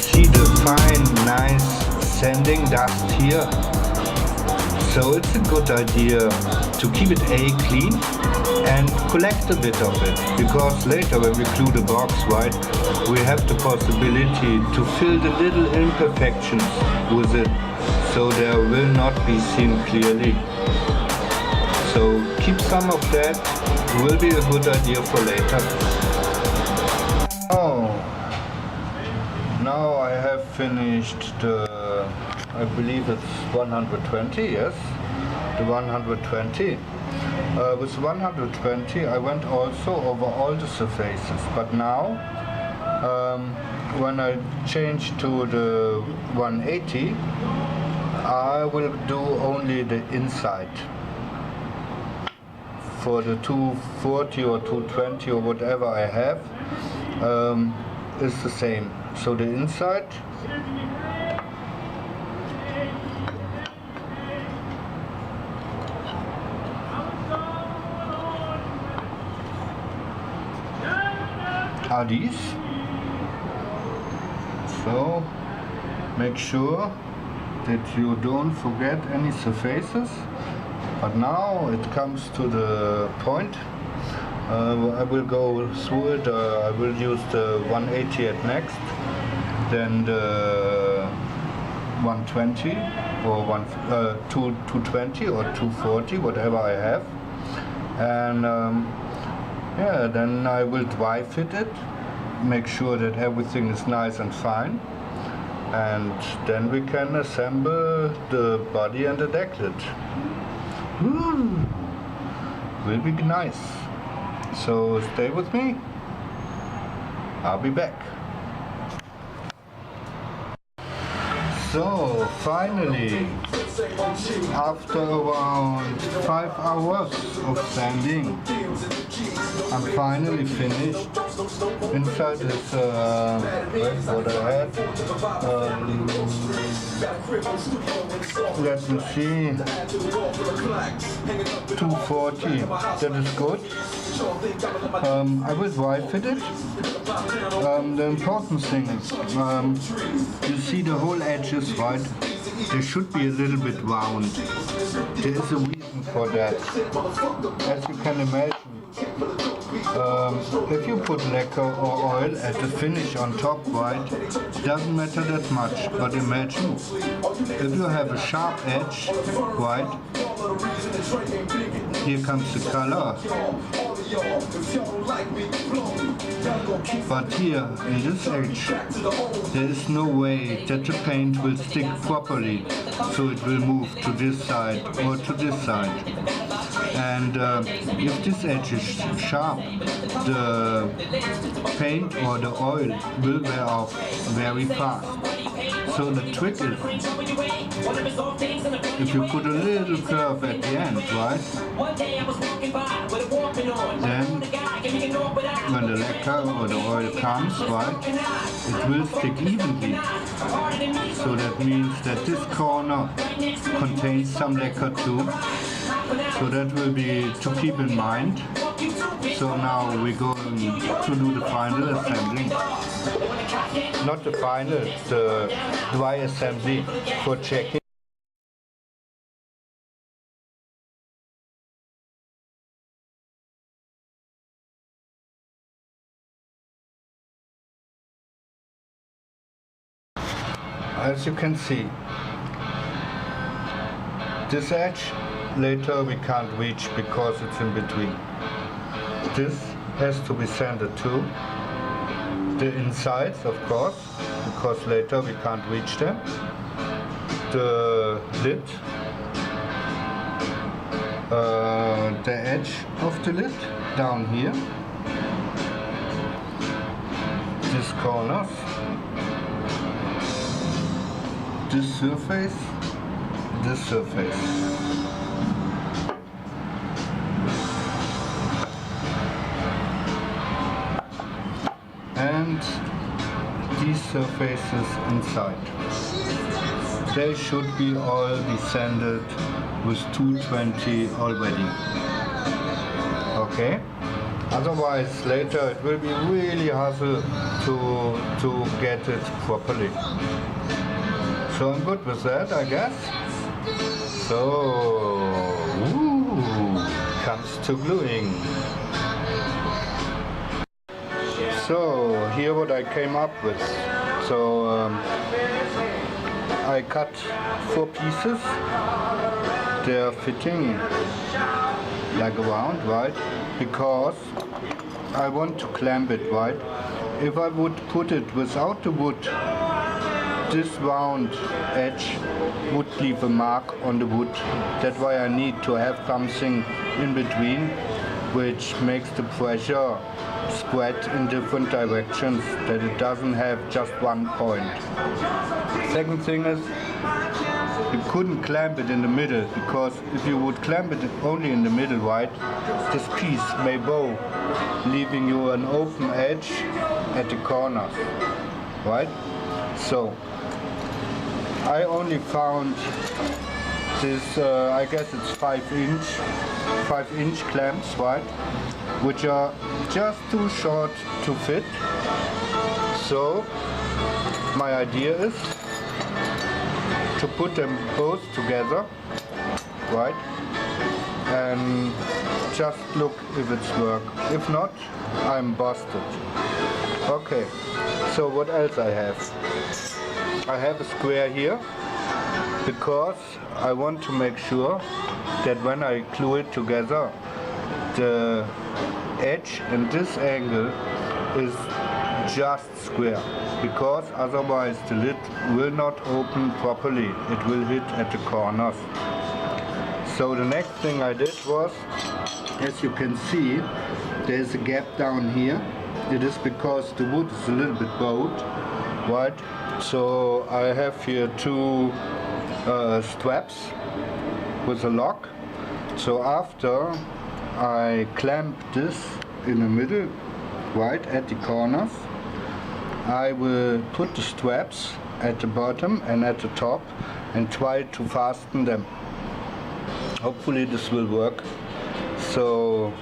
see the fine, nice sanding dust here? So it's a good idea to keep it clean and collect a bit of it, because later when we glue the box, right, we have the possibility to fill the little imperfections with it, so there will not be seen clearly. So keep some of that, will be a good idea for later. Oh, now I have finished the, I believe it's 120, yes, the 120. With 120 I went also over all the surfaces, but now when I change to the 180 I will do only the inside. For the 240 or 220 or whatever I have is the same. So the inside are these. So make sure that you don't forget any surfaces. But now it comes to the point. I will go through it. I will use the 180 at next, then the 120 or 220 or 240, whatever I have. And yeah, then I will dry fit it, make sure that everything is nice and fine, and then we can assemble the body and the decklet. Will be nice. So stay with me. I'll be back. So finally, after around 5 hours of sanding, I'm finally finished. Inside is what I had. Let me see. 240. That is good. I will dry fit it. The important thing is, you see the whole edges, right? They should be a little bit round. There is a reason for that. As you can imagine, if you put lacquer or oil at the finish on top, right, doesn't matter that much. But imagine if you have a sharp edge, right, here comes the color. But here, in this edge, there is no way that the paint will stick properly, so it will move to this side or to this side. And if this edge is sharp, the paint or the oil will wear off very fast. So the trick is, if you put a little curve at the end, right, then when the lacquer or the oil comes, right, it will stick evenly. So that means that this corner contains some lacquer too. So that will be to keep in mind. So now we're going to do the final assembly. Not the final, the dry assembly for checking. As you can see, this edge later we can't reach because it's in between. This has to be sanded too. The insides, of course, because later we can't reach them. The lid, the edge of the lid down here. These corners. This surface, this surface. And these surfaces inside. They should be all be sanded with 220 already. Okay? Otherwise later it will be really hassle to get it properly. So I'm good with that, I guess. So comes to gluing. So here what I came up with. So I cut 4 pieces. They are fitting like around, right? Because I want to clamp it, right? If I would put it without the wood, this round edge would leave a mark on the wood. That's why I need to have something in between which makes the pressure spread in different directions, that it doesn't have just one point. Second thing is, you couldn't clamp it in the middle, because if you would clamp it only in the middle, right, this piece may bow, leaving you an open edge at the corners, right? So I only found this, I guess it's 5-inch clamps, right, which are just too short to fit. So my idea is to put them both together, right, and just look if it's work. If not, I'm busted. Okay, so what else I have? I have a square here because I want to make sure that when I glue it together, the edge and this angle is just square, because otherwise the lid will not open properly. It will hit at the corners. So the next thing I did was, as you can see, there's a gap down here. It is because the wood is a little bit bowed, right? So I have here 2 straps with a lock. So after I clamp this in the middle, right at the corners, I will put the straps at the bottom and at the top and try to fasten them. Hopefully this will work. So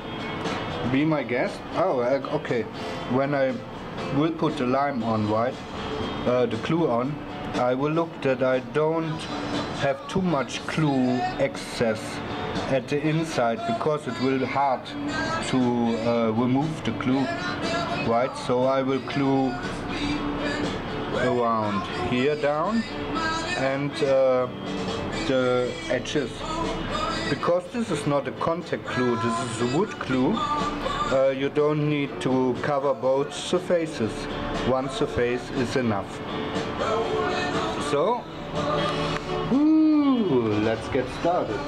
be my guest. Oh, okay. When I will put the lime on, right, the glue on, I will look that I don't have too much glue excess at the inside, because it will hard to remove the glue, right? So I will glue around here down and the edges. Because this is not a contact glue, this is a wood glue, you don't need to cover both surfaces. One surface is enough. So, let's get started.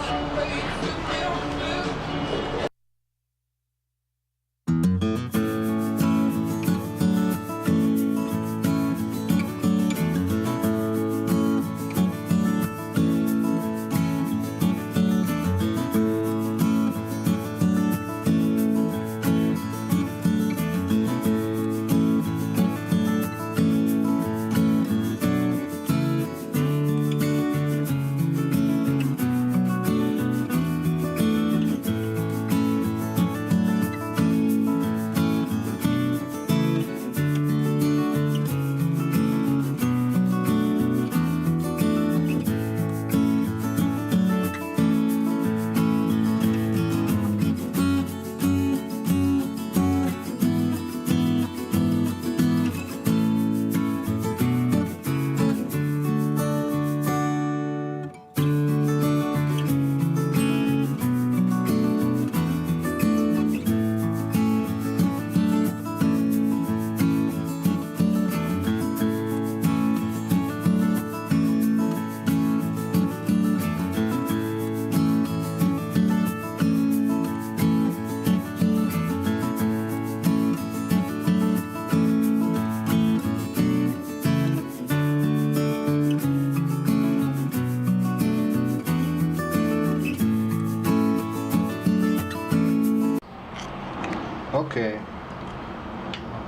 Okay,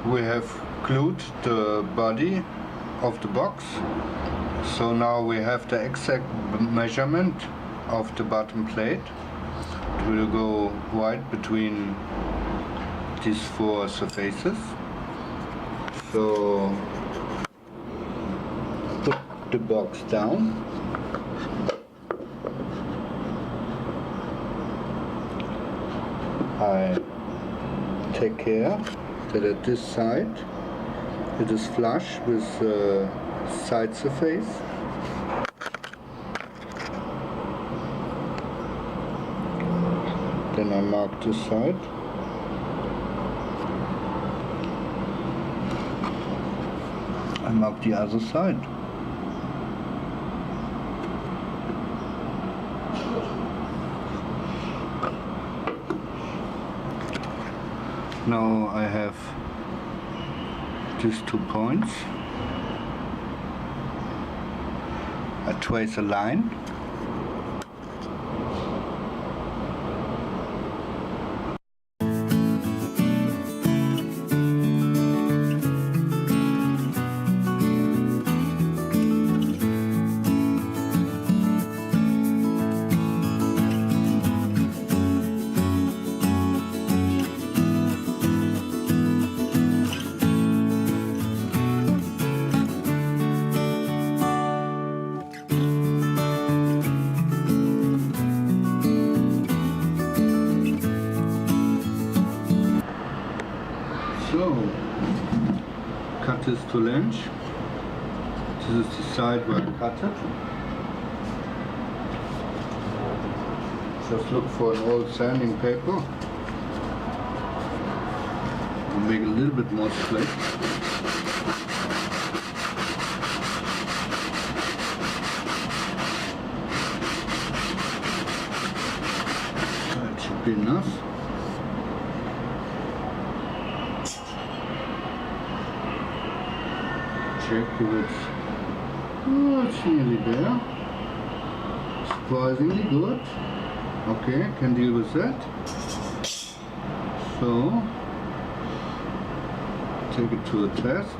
we have glued the body of the box, so now we have the exact measurement of the bottom plate. It will go right between these 4 surfaces. So put the box down. I take care that at this side it is flush with the side surface. Then I mark this side. I mark the other side. Now I have these 2 points. I trace a line. So, cut this to length. This is the side where I cut it. Just look for an old sanding paper and make a little bit more split. That should be enough. Check if it's nearly there. Surprisingly good. Okay, can deal with that. So take it to a test.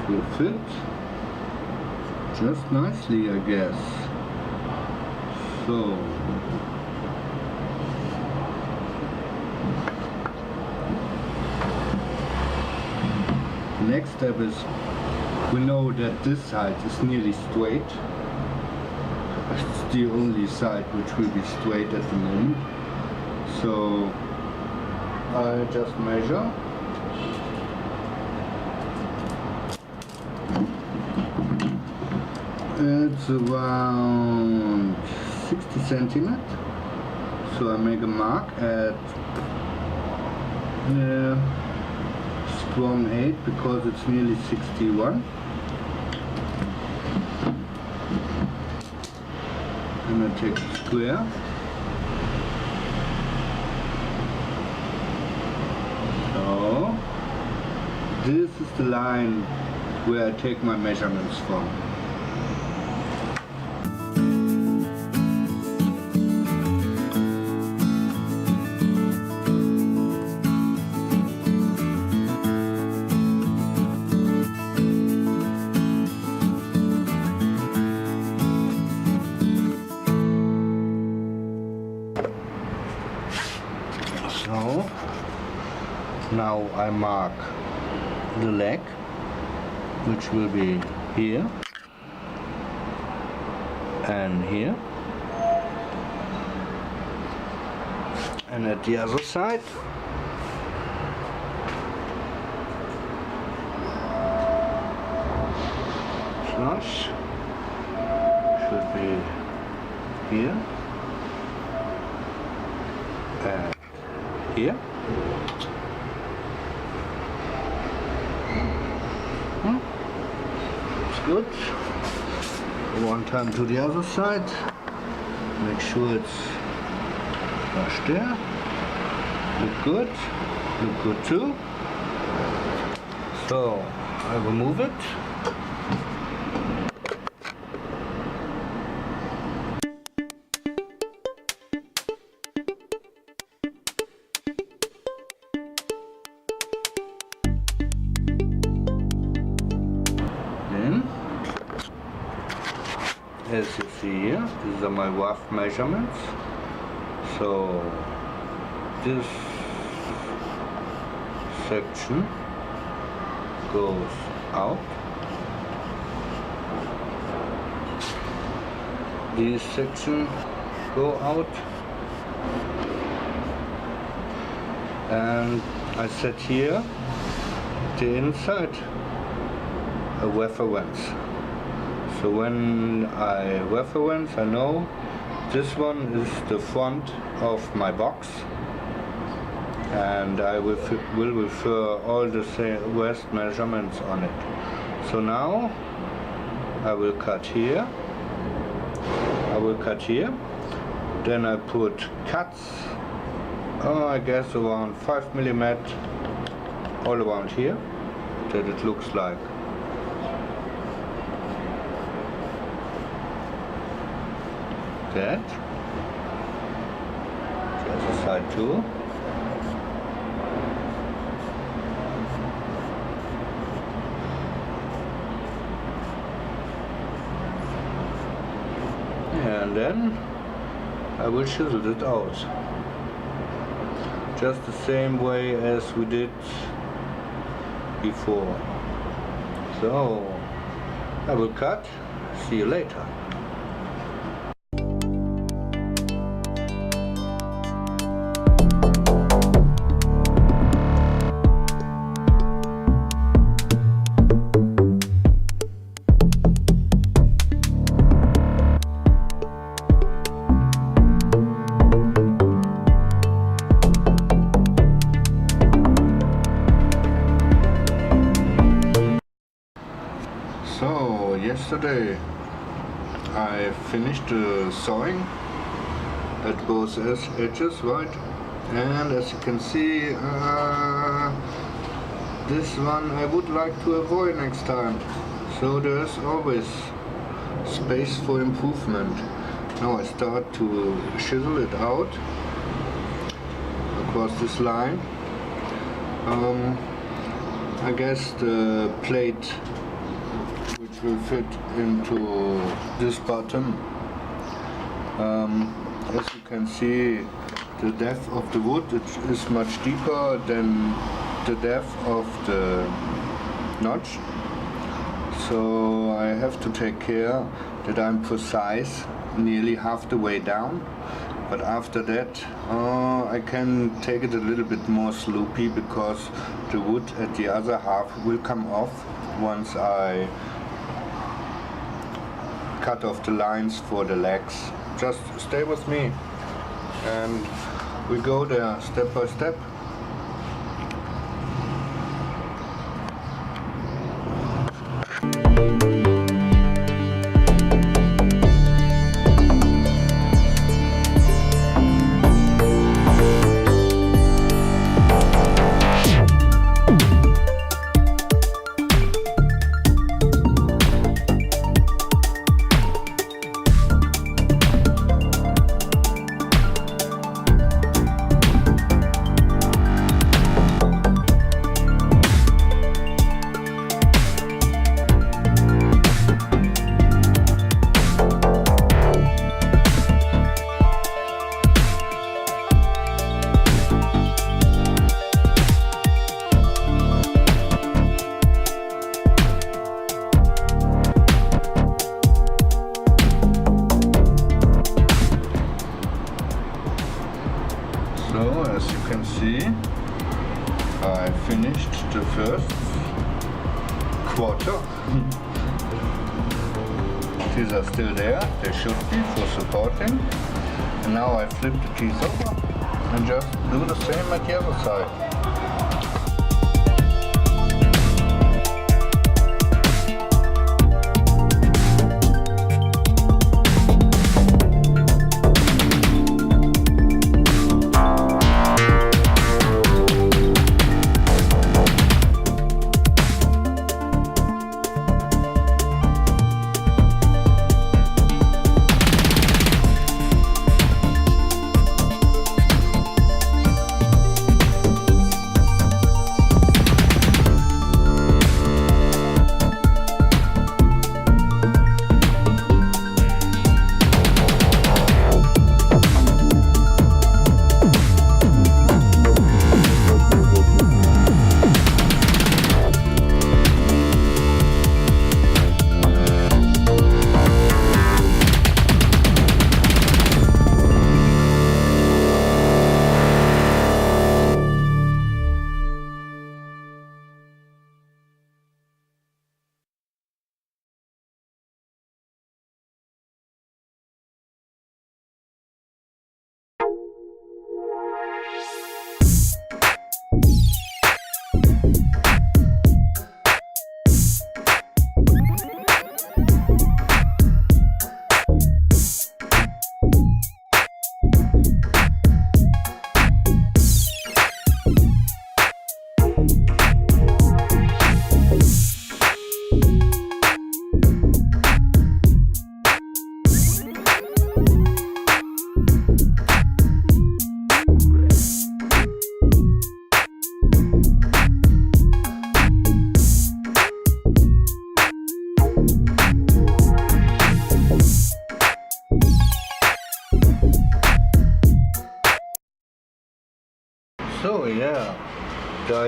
It will fit just nicely, I guess. So next step is, we know that this side is nearly straight. It's the only side which will be straight at the moment. So I just measure. It's around 60 centimeters. So I make a mark at strong 8 because it's nearly 61. And I take the square. So this is the line where I take my measurements from. So now I mark the leg, which will be here and here, and at the other side flush should be here and here. It's good. One time to the other side. Make sure it's flush there. Look good. Look good too. So I remove it. As you see here, these are my rough measurements. So this section goes out. These sections go out, and I set here the inside a reference. So when I reference, I know this one is the front of my box, and I will refer all the rest measurements on it. So now I will cut here. Then I put cuts, I guess around 5 mm all around here, that it looks like. That. The other side too. And then I will chisel it out, just the same way as we did before. So I will cut. See you later. So yesterday I finished the sewing at both edges, right? And as you can see, this one I would like to avoid next time. So there's always space for improvement. Now I start to chisel it out across this line. I guess the plate will fit into this bottom. As you can see, the depth of the wood is much deeper than the depth of the notch. So I have to take care that I'm precise nearly half the way down. But after that, I can take it a little bit more sloopy, because the wood at the other half will come off once I cut off the lines for the legs. Just stay with me and we go there step by step. So as you can see, I finished the first quarter. These are still there, they should be for supporting. And now I flip the piece over and just do the same at the other side.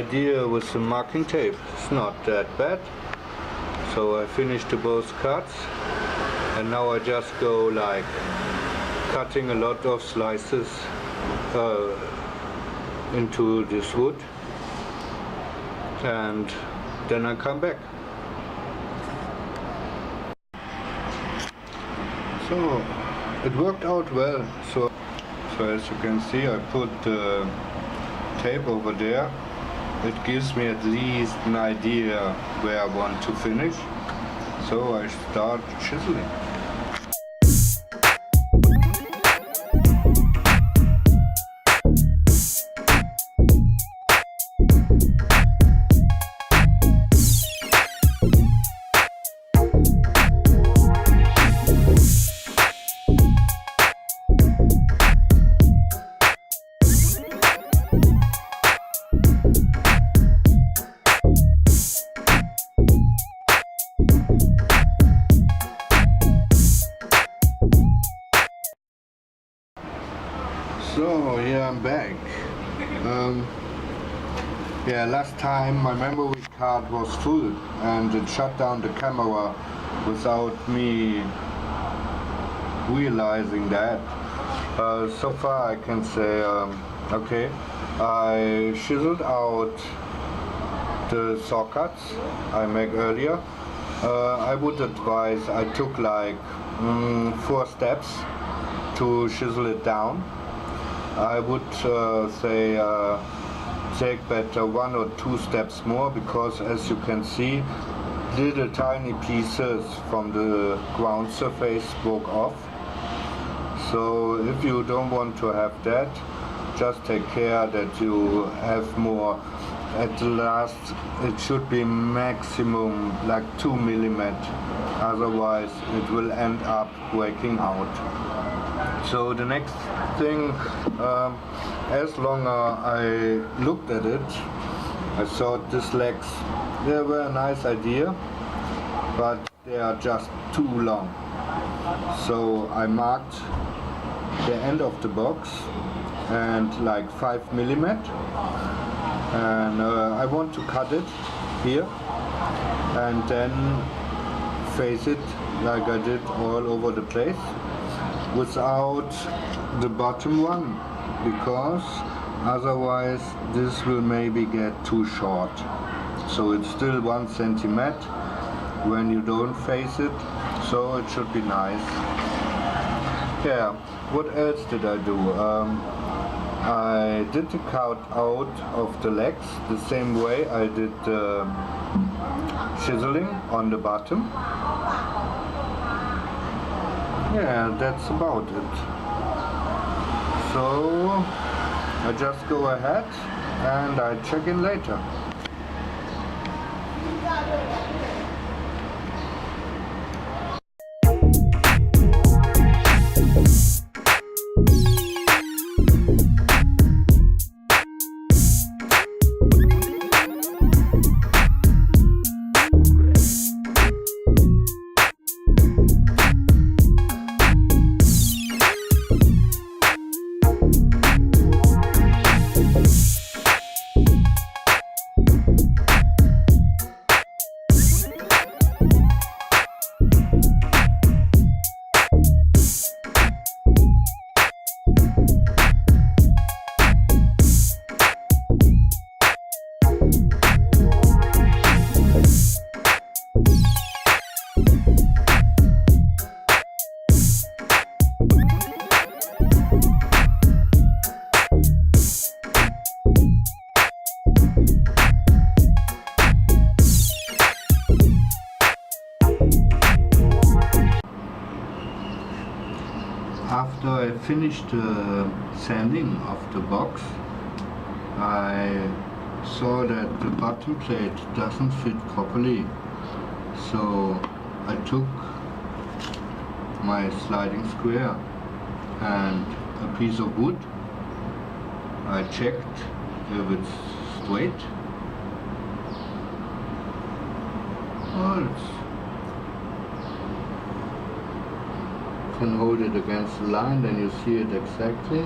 idea with the marking tape. It's not that bad. So I finished the both cuts, and now I just go like cutting a lot of slices into this wood, and then I come back. So it worked out well. So as you can see, I put the tape over there. It gives me at least an idea where I want to finish. So I start chiseling. So here I'm back. Yeah, last time my memory card was full and it shut down the camera without me realizing that. So far I can say, okay, I chiseled out the saw cuts I made earlier. I would advise I took like 4 steps to chisel it down. I would say take better 1 or 2 steps more, because as you can see, little tiny pieces from the ground surface broke off. So if you don't want to have that, just take care that you have more. At the last it should be maximum like 2 millimeters, otherwise it will end up breaking out. So the next thing, as long as I looked at it, I thought these legs, they were a nice idea, but they are just too long. So I marked the end of the box and like 5 millimeters, and I want to cut it here and then face it like I did all over the place, without the bottom one, because otherwise this will maybe get too short. So it's still 1 centimeter when you don't face it, so it should be nice. Yeah, what else did I do? I did the cut out of the legs the same way I did the chiseling on the bottom. Yeah, that's about it. So I just go ahead and I check in later. After I finished the sanding of the box, I saw that the bottom plate doesn't fit properly. So I took my sliding square and a piece of wood. I checked if it's straight. Oh, can hold it against the line, then you see it exactly.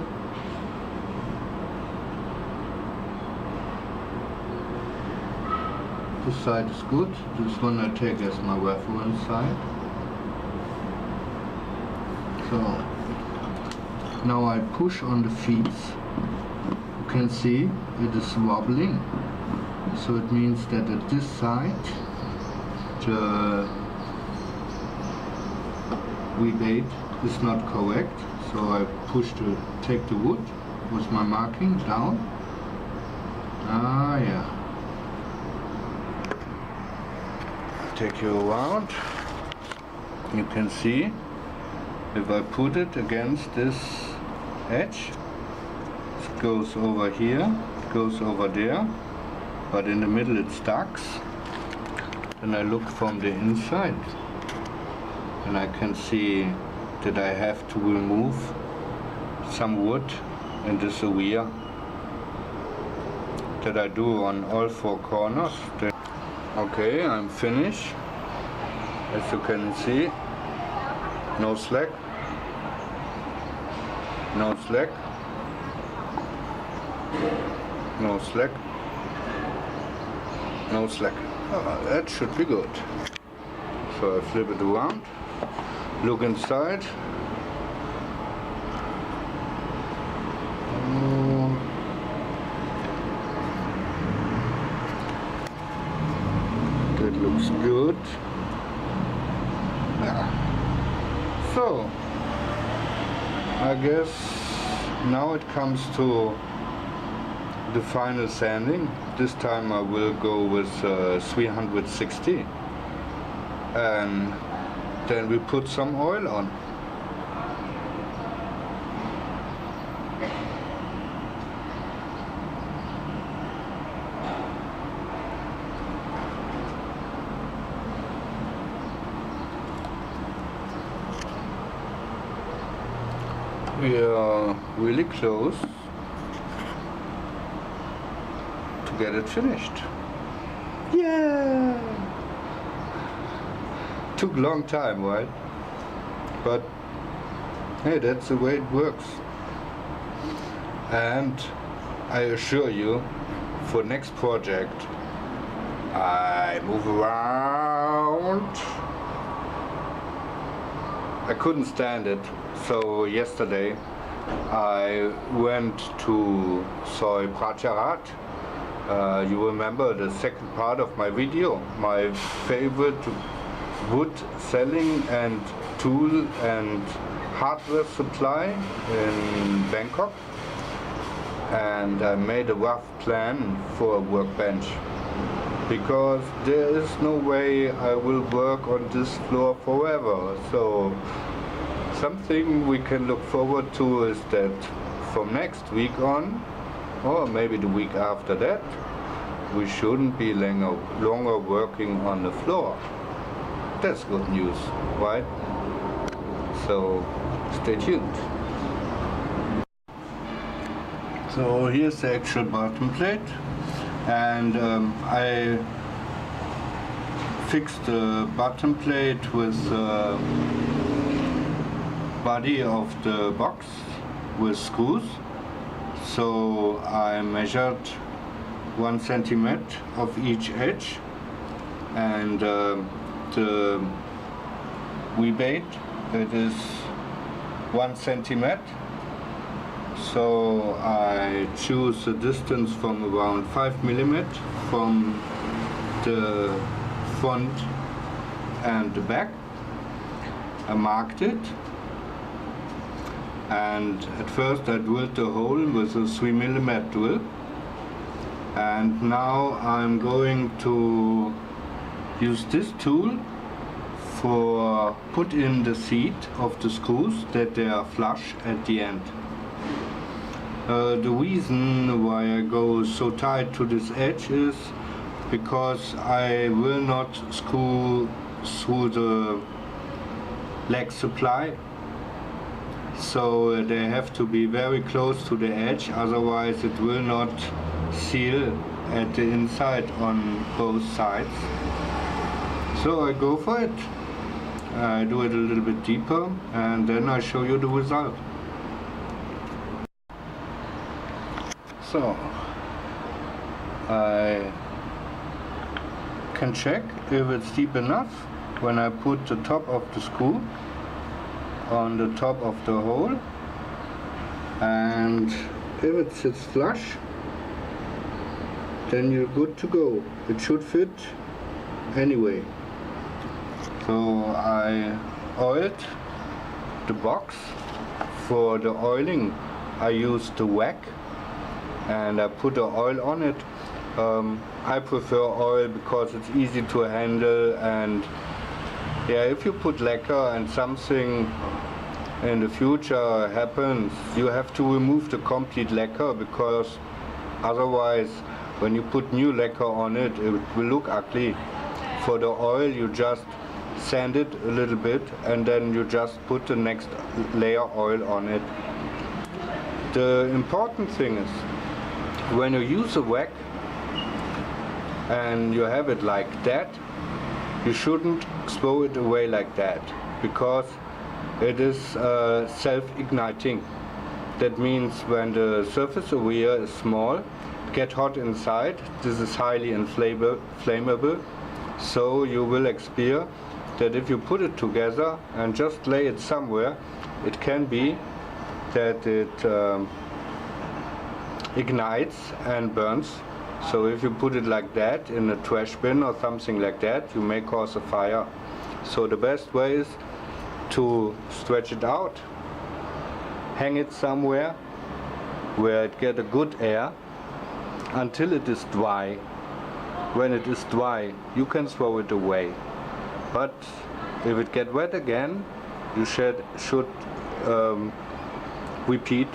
This side is good. This one I take as my reference side. So now I push on the feet. You can see it is wobbling. So it means that at this side the rebate is not correct. So I push to take the wood with my marking down. Ah, yeah. Take you around. You can see if I put it against this edge, it goes over here, it goes over there, but in the middle it stuck. Then I look from the inside and I can see that I have to remove some wood in this area that I do on all four corners. Okay, I'm finished. As you can see, no slack, no slack, no slack, no slack. That should be good. So I flip it around, look inside. That looks good. Yeah. So I guess now it comes to the final sanding. This time I will go with 360 and then we put some oil on. We are really close to get it finished. Yeah! Took a long time, right? But hey, that's the way it works. And I assure you, for next project, I move around. I couldn't stand it. So yesterday I went to Soy Pracharat. You remember the second part of my video, my favorite wood selling and tool and hardware supply in Bangkok, and I made a rough plan for a workbench because there is no way I will work on this floor forever. So something we can look forward to is that from next week on, or maybe the week after that, we shouldn't be longer working on the floor. That's good news, right? So stay tuned. So here's the actual bottom plate, and I fixed the bottom plate with body of the box with screws. So I measured 1 centimeter of each edge, and the rebate, it is 1 centimeter. So I choose a distance from around 5 millimeters from the front and the back. I marked it, and at first I drilled the hole with a 3 millimeter drill, and now I'm going to use this tool for put in the seat of the screws that they are flush at the end. The reason why I go so tight to this edge is because I will not screw through the leg supply, so they have to be very close to the edge, otherwise it will not seal at the inside on both sides. So I go for it. I do it a little bit deeper, and then I show you the result. So I can check if it's deep enough when I put the top of the screw on the top of the hole, and if it sits flush, then you're good to go. It should fit anyway. So I oiled the box. For the oiling I used the wax and I put the oil on it. I prefer oil because it's easy to handle, and yeah, if you put lacquer and something in the future happens, you have to remove the complete lacquer, because otherwise when you put new lacquer on it, it will look ugly. For the oil you just sand it a little bit and then you just put the next layer oil on it. The important thing is, when you use a wax and you have it like that, you shouldn't throw it away like that, because it is self-igniting. That means when the surface area is small, get hot inside, this is highly flammable, so you will experience that if you put it together and just lay it somewhere, it can be that it ignites and burns. So if you put it like that in a trash bin or something like that, you may cause a fire. So the best way is to stretch it out, hang it somewhere where it gets a good air until it is dry. When it is dry, you can throw it away. But if it gets wet again, you should repeat,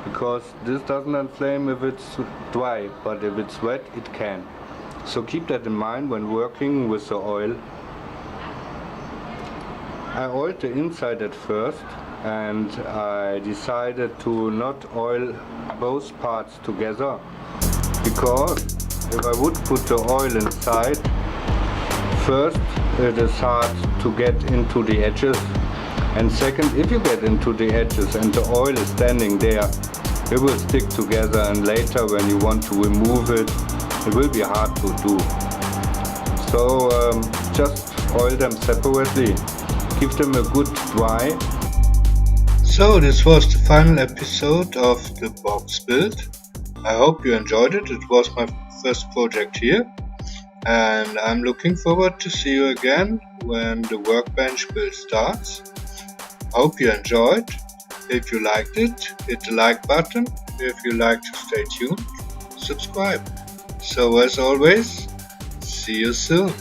because this doesn't inflame if it's dry, but if it's wet it can. So keep that in mind when working with the oil. I oiled the inside at first, and I decided to not oil both parts together, because if I would put the oil inside, first it is hard to get into the edges, and second, if you get into the edges and the oil is standing there, it will stick together, and later when you want to remove it, it will be hard to do. So just oil them separately, give them a good dry. So this was the final episode of the box build. I hope you enjoyed it. It was my first project here, and I'm looking forward to see you again when the workbench build starts. I hope you enjoyed. If you liked it, hit the like button. If you like to stay tuned, subscribe. So as always, see you soon.